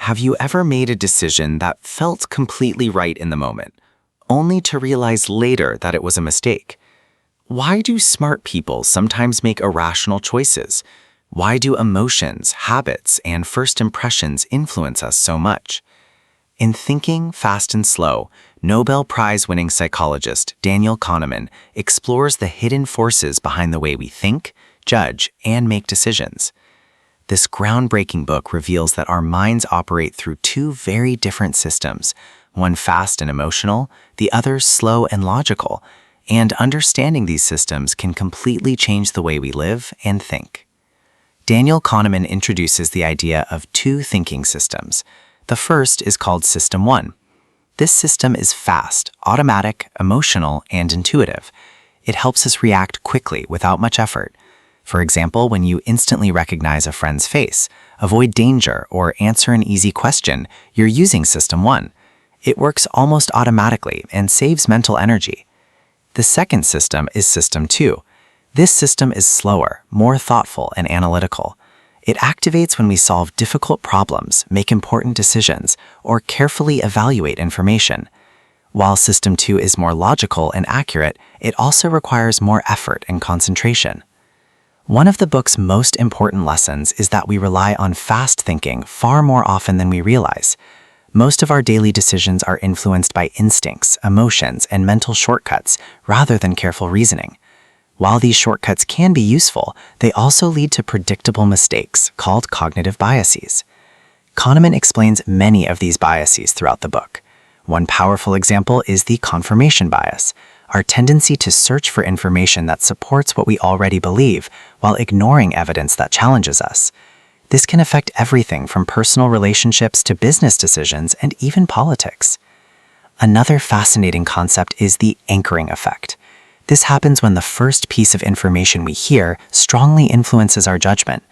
Have you ever made a decision that felt completely right in the moment, only to realize later that it was a mistake? Why do smart people sometimes make irrational choices? Why do emotions, habits, and first impressions influence us so much? In Thinking, Fast and Slow, Nobel Prize-winning psychologist Daniel Kahneman explores the hidden forces behind the way we think, judge, and make decisions. This groundbreaking book reveals that our minds operate through two very different systems, one fast and emotional, the other slow and logical, and understanding these systems can completely change the way we live and think. Daniel Kahneman introduces the idea of two thinking systems. The first is called System 1. This system is fast, automatic, emotional, and intuitive. It helps us react quickly without much effort. For example, when you instantly recognize a friend's face, avoid danger, or answer an easy question, you're using System 1. It works almost automatically and saves mental energy. The second system is System 2. This system is slower, more thoughtful, and analytical. It activates when we solve difficult problems, make important decisions, or carefully evaluate information. While System 2 is more logical and accurate, it also requires more effort and concentration. One of the book's most important lessons is that we rely on fast thinking far more often than we realize. Most of our daily decisions are influenced by instincts, emotions, and mental shortcuts rather than careful reasoning. While these shortcuts can be useful, they also lead to predictable mistakes called cognitive biases. Kahneman explains many of these biases throughout the book. One powerful example is the confirmation bias, our tendency to search for information that supports what we already believe while ignoring evidence that challenges us. This can affect everything from personal relationships to business decisions and even politics. Another fascinating concept is the anchoring effect. This happens when the first piece of information we hear strongly influences our judgment.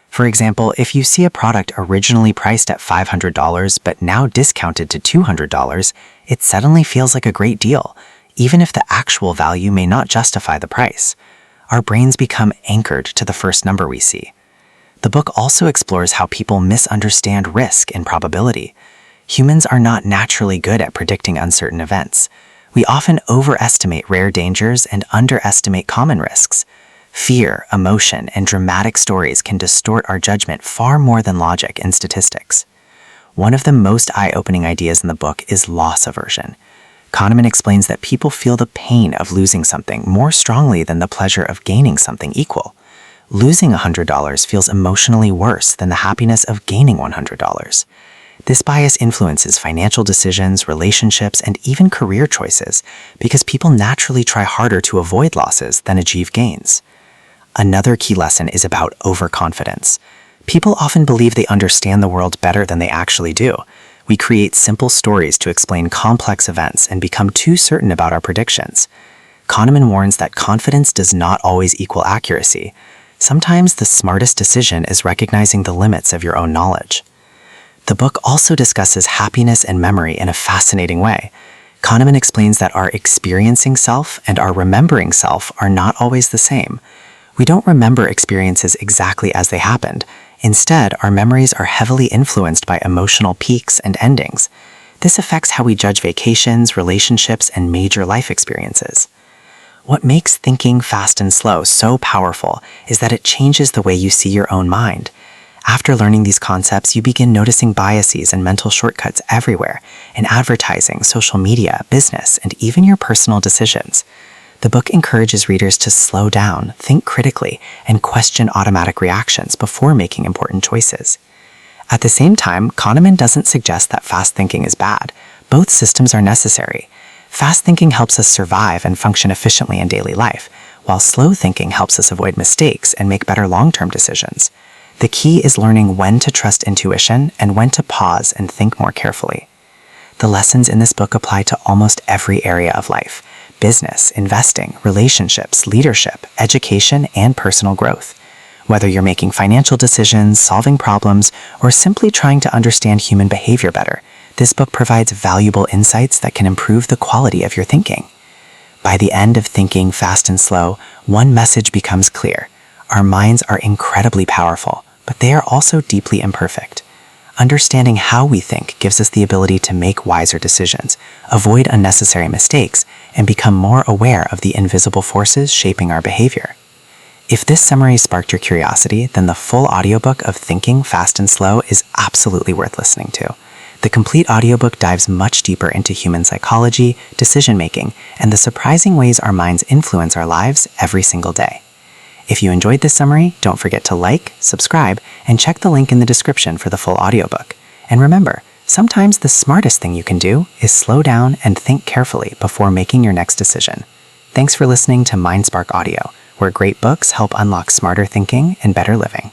For example, if you see a product originally priced at $500 but now discounted to $200, it suddenly feels like a great deal, even if the actual value may not justify the price. Our brains become anchored to the first number we see. The book also explores how people misunderstand risk and probability. Humans are not naturally good at predicting uncertain events. We often overestimate rare dangers and underestimate common risks. Fear, emotion, and dramatic stories can distort our judgment far more than logic and statistics. One of the most eye-opening ideas in the book is loss aversion. Kahneman explains that people feel the pain of losing something more strongly than the pleasure of gaining something equal. Losing $100 feels emotionally worse than the happiness of gaining $100. This bias influences financial decisions, relationships, and even career choices because people naturally try harder to avoid losses than achieve gains. Another key lesson is about overconfidence. People often believe they understand the world better than they actually do. We create simple stories to explain complex events and become too certain about our predictions. Kahneman warns that confidence does not always equal accuracy. Sometimes the smartest decision is recognizing the limits of your own knowledge. The book also discusses happiness and memory in a fascinating way. Kahneman explains that our experiencing self and our remembering self are not always the same. We don't remember experiences exactly as they happened. Instead, our memories are heavily influenced by emotional peaks and endings. This affects how we judge vacations, relationships, and major life experiences. What makes Thinking, Fast and Slow so powerful is that it changes the way you see your own mind. After learning these concepts, you begin noticing biases and mental shortcuts everywhere, in advertising, social media, business, and even your personal decisions. The book encourages readers to slow down, think critically, and question automatic reactions before making important choices. At the same time, Kahneman doesn't suggest that fast thinking is bad. Both systems are necessary. Fast thinking helps us survive and function efficiently in daily life, while slow thinking helps us avoid mistakes and make better long-term decisions. The key is learning when to trust intuition and when to pause and think more carefully. The lessons in this book apply to almost every area of life: business, investing, relationships, leadership, education, and personal growth. Whether you're making financial decisions, solving problems, or simply trying to understand human behavior better, this book provides valuable insights that can improve the quality of your thinking. By the end of Thinking, Fast and Slow, one message becomes clear. Our minds are incredibly powerful, but they are also deeply imperfect. understanding how we think gives us the ability to make wiser decisions, avoid unnecessary mistakes, and become more aware of the invisible forces shaping our behavior. If this summary sparked your curiosity, then the full audiobook of Thinking Fast and Slow is absolutely worth listening to. The complete audiobook dives much deeper into human psychology, decision-making, and the surprising ways our minds influence our lives every single day. If you enjoyed this summary, don't forget to like, subscribe, and check the link in the description for the full audiobook. And remember, sometimes the smartest thing you can do is slow down and think carefully before making your next decision. Thanks for listening to MindSpark Audio, where great books help unlock smarter thinking and better living.